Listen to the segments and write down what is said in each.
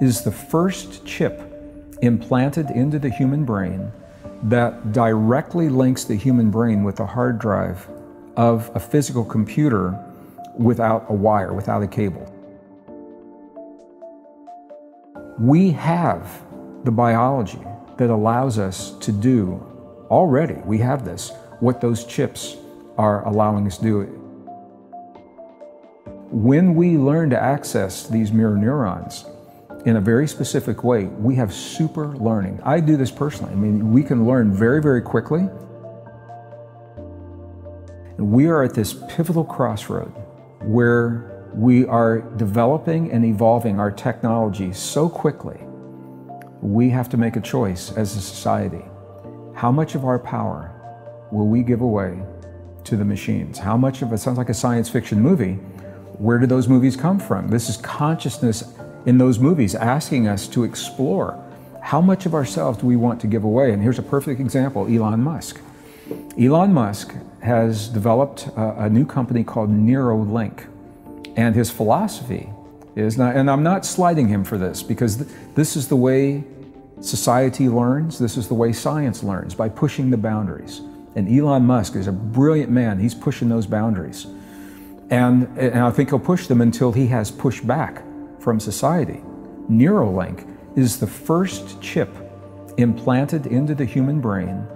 Is the first chip implanted into the human brain that directly links the human brain with the hard drive of a physical computer without a wire, without a cable. We have the biology that allows us to do already, we have this, what those chips are allowing us to do. When we learn to access these mirror neurons in a very specific way, we have super learning. I do this personally. I mean, we can learn very, very quickly. We are at this pivotal crossroad where we are developing and evolving our technology so quickly. We have to make a choice as a society. How much of our power will we give away to the machines? How much of it sounds like a science fiction movie? Where do those movies come from? This is consciousness in those movies asking us to explore how much of ourselves do we want to give away. And here's a perfect example, Elon Musk. Elon Musk has developed a new company called Neuralink. And his philosophy is, and I'm not slighting him for this, because this is the way society learns, this is the way science learns, by pushing the boundaries. And Elon Musk is a brilliant man, he's pushing those boundaries. And I think he'll push them until he has pushback from society. Neuralink is the first chip implanted into the human brain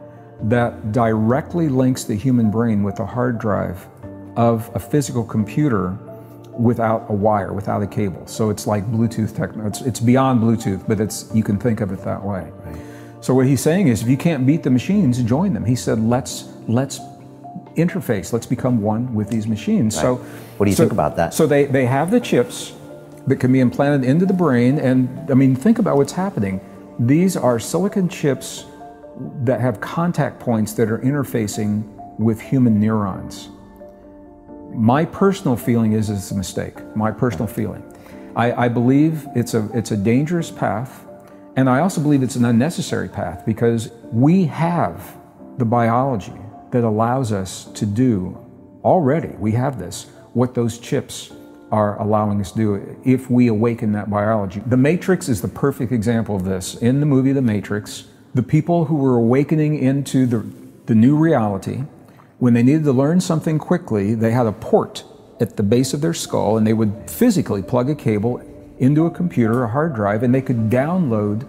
that directly links the human brain with the hard drive of a physical computer without a wire, without a cable. So it's like Bluetooth technology. It's beyond Bluetooth, but you can think of it that way. Right. So what he's saying is, if you can't beat the machines, join them. He said, let's interface, let's become one with these machines. Right. So what do you think about that? So they have the chips that can be implanted into the brain, and I mean, think about what's happening. These are silicon chips that have contact points that are interfacing with human neurons. My personal feeling is it's a mistake, my personal feeling. I believe it's a dangerous path, and I also believe it's an unnecessary path, because we have the biology that allows us to do already, we have this, what those chips are allowing us to do if we awaken that biology. The Matrix is the perfect example of this. In the movie The Matrix, the people who were awakening into the new reality, when they needed to learn something quickly, they had a port at the base of their skull, and they would physically plug a cable into a computer, a hard drive, and they could download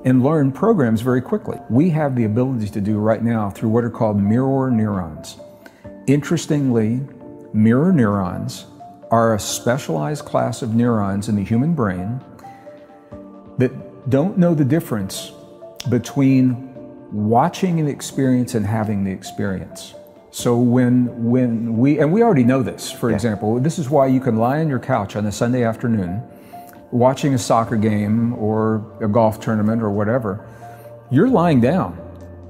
and learn programs very quickly. We have the ability to do right now through what are called mirror neurons. Interestingly, mirror neurons are a specialized class of neurons in the human brain that don't know the difference between watching an experience and having the experience. So when we already know this, for example, this is why you can lie on your couch on a Sunday afternoon watching a soccer game or a golf tournament or whatever. You're lying down,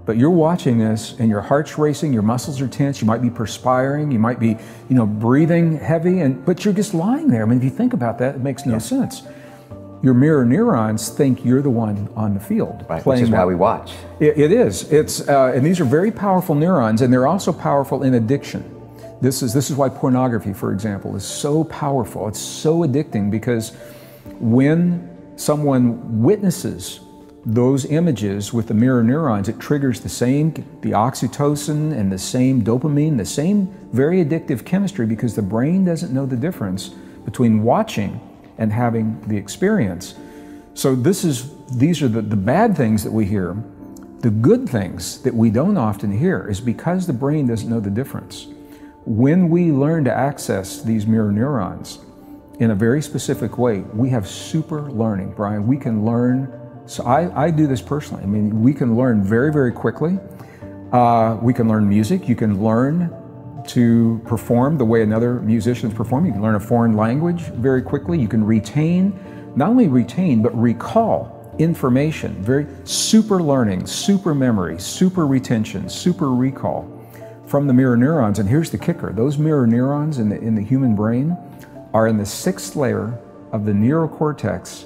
but you're watching this and your heart's racing, your muscles are tense, you might be perspiring, you might be, breathing heavy, but you're just lying there. I mean, if you think about that, it makes no sense. Your mirror neurons think you're the one on the field. Right, which is why we watch. It is. And these are very powerful neurons, and they're also powerful in addiction. This is why pornography, for example, is so powerful. It's so addicting, because when someone witnesses those images with the mirror neurons, it triggers the oxytocin and the same dopamine, the same very addictive chemistry, because the brain doesn't know the difference between watching and having the experience. So these are the bad things that we hear. The good things that we don't often hear is because the brain doesn't know the difference. When we learn to access these mirror neurons in a very specific way, we have super learning, Brian. We can learn, so I do this personally. I mean, we can learn very, very quickly. We can learn music. You can learn to perform the way another musician is performing. You can learn a foreign language very quickly. You can not only retain, but recall information. Very super learning, super memory, super retention, super recall from the mirror neurons. And here's the kicker. Those mirror neurons in the human brain are in the 6th layer of the neurocortex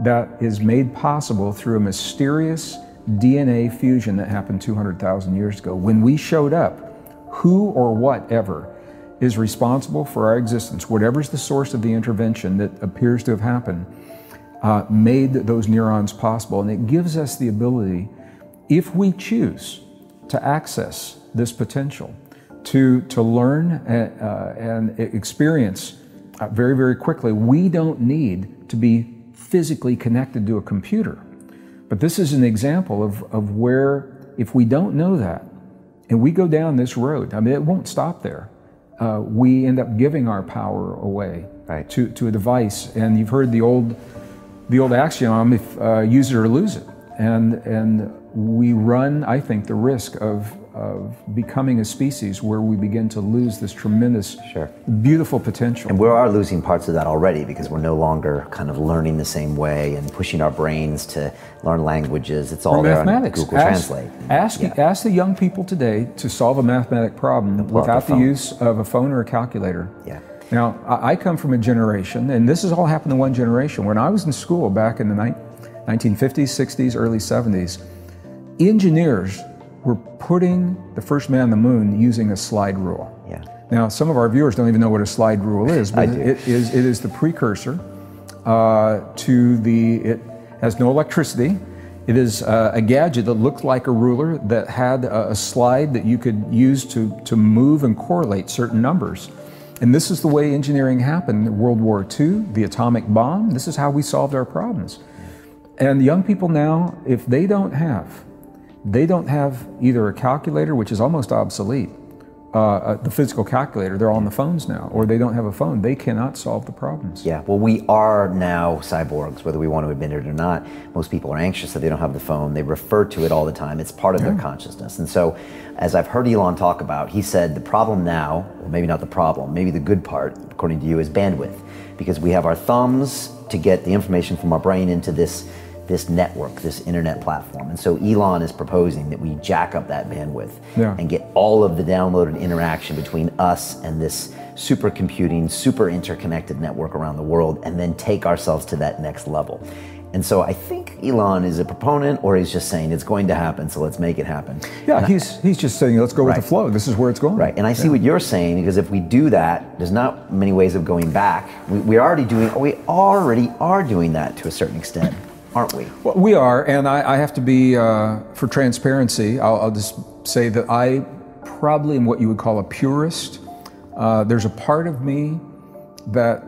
that is made possible through a mysterious DNA fusion that happened 200,000 years ago. When we showed up, who or whatever is responsible for our existence, whatever's the source of the intervention that appears to have happened, made those neurons possible. And it gives us the ability, if we choose, to access this potential, to learn and experience very, very quickly. We don't need to be physically connected to a computer. But this is an example of where, if we don't know that, and we go down this road, I mean, it won't stop there. We end up giving our power away to a device. And you've heard the old axiom, if use it or lose it. And we run, I think, the risk of becoming a species where we begin to lose this tremendous, beautiful potential. And we are losing parts of that already, because we're no longer kind of learning the same way and pushing our brains to learn languages. It's all there on Google Translate. Ask the young people today to solve a mathematic problem without the use of a phone or a calculator. Yeah. Now, I come from a generation, and this has all happened in one generation. When I was in school back in the 1950s, 60s, early 70s, engineers were putting the first man on the moon using a slide rule. Yeah. Now, some of our viewers don't even know what a slide rule is, but it is the precursor it has no electricity. It is a gadget that looked like a ruler that had a slide that you could use to move and correlate certain numbers. And this is the way engineering happened in World War II, the atomic bomb. This is how we solved our problems. And young people now, if they don't have either a calculator, which is almost obsolete, the physical calculator, they're all on the phones now, or they don't have a phone, they cannot solve the problems. Yeah, well, we are now cyborgs, whether we want to admit it or not. Most people are anxious that they don't have the phone. They refer to it all the time. It's part of their consciousness. And so, as I've heard Elon talk about, he said the problem now, or maybe not the problem, maybe the good part, according to you, is bandwidth. Because we have our thumbs to get the information from our brain into this network, this internet platform. And so Elon is proposing that we jack up that bandwidth and get all of the downloaded interaction between us and this supercomputing, super interconnected network around the world, and then take ourselves to that next level. And so I think Elon is a proponent, or he's just saying it's going to happen, so let's make it happen. Yeah, he's just saying, let's go with the flow. This is where it's going. Right, and I see what you're saying, because if we do that, there's not many ways of going back. We already are doing that to a certain extent, aren't we? Well, we are, and I have to be, for transparency, I'll just say that I probably am what you would call a purist. There's a part of me that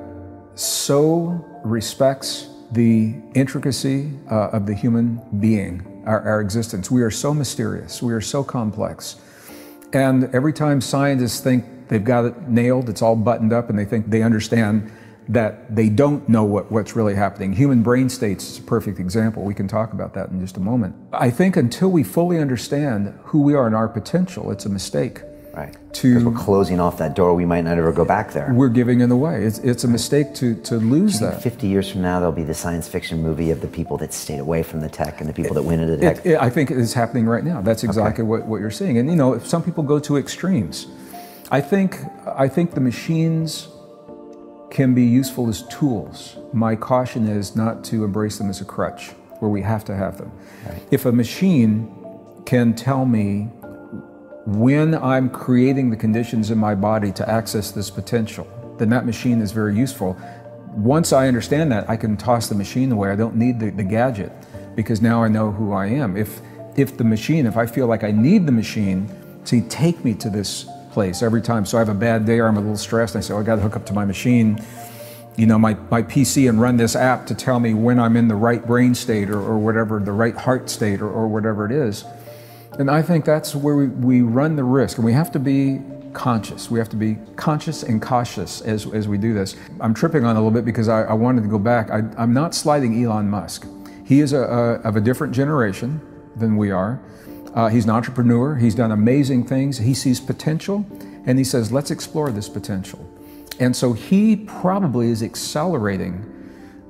so respects the intricacy of the human being, our existence. We are so mysterious, we are so complex. And every time scientists think they've got it nailed, it's all buttoned up, and they think they understand that they don't know what's really happening. Human brain states is a perfect example. We can talk about that in just a moment. I think until we fully understand who we are and our potential, it's a mistake. Right. Because we're closing off that door, we might not ever go back there. We're giving it away. It's a mistake to lose that. 50 years from now, there'll be the science fiction movie of the people that stayed away from the tech and the people that went into the tech. I think it is happening right now. That's exactly what you're seeing. And you know, if some people go to extremes, I think the machines can be useful as tools. My caution is not to embrace them as a crutch, where we have to have them. Right. If a machine can tell me when I'm creating the conditions in my body to access this potential, then that machine is very useful. Once I understand that, I can toss the machine away. I don't need the gadget, because now I know who I am. If I feel like I need the machine to take me to this place every time, so I have a bad day or I'm a little stressed, and I say, oh, I got to hook up to my machine, you know, my PC, and run this app to tell me when I'm in the right brain state or whatever, the right heart state or whatever it is. And I think that's where we run the risk, and we have to be conscious. We have to be conscious and cautious as we do this. I'm tripping on a little bit because I wanted to go back. I'm not slighting Elon Musk. He is of a different generation than we are. He's an entrepreneur. He's done amazing things. He sees potential, and he says, let's explore this potential. And so he probably is accelerating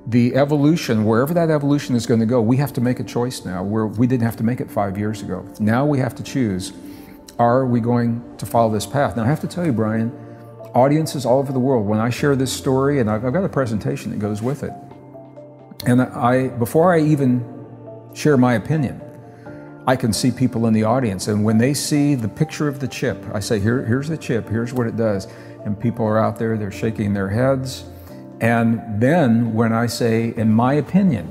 the evolution, wherever that evolution is going to go. We have to make a choice now, where we didn't have to make it 5 years ago. Now we have to choose, are we going to follow this path? Now I have to tell you, Brian, audiences all over the world, when I share this story, and I've got a presentation that goes with it, and before I even share my opinion, I can see people in the audience, and when they see the picture of the chip, I say, here's the chip, here's what it does. and people are out there, they're shaking their heads. And then when I say, in my opinion,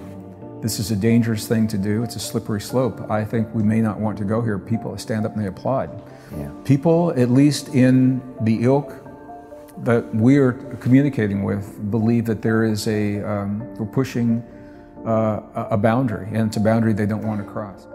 this is a dangerous thing to do, it's a slippery slope, I think we may not want to go here, people stand up and they applaud. Yeah. People, at least in the ilk that we're communicating with, believe that there is we're pushing a boundary, and it's a boundary they don't want to cross.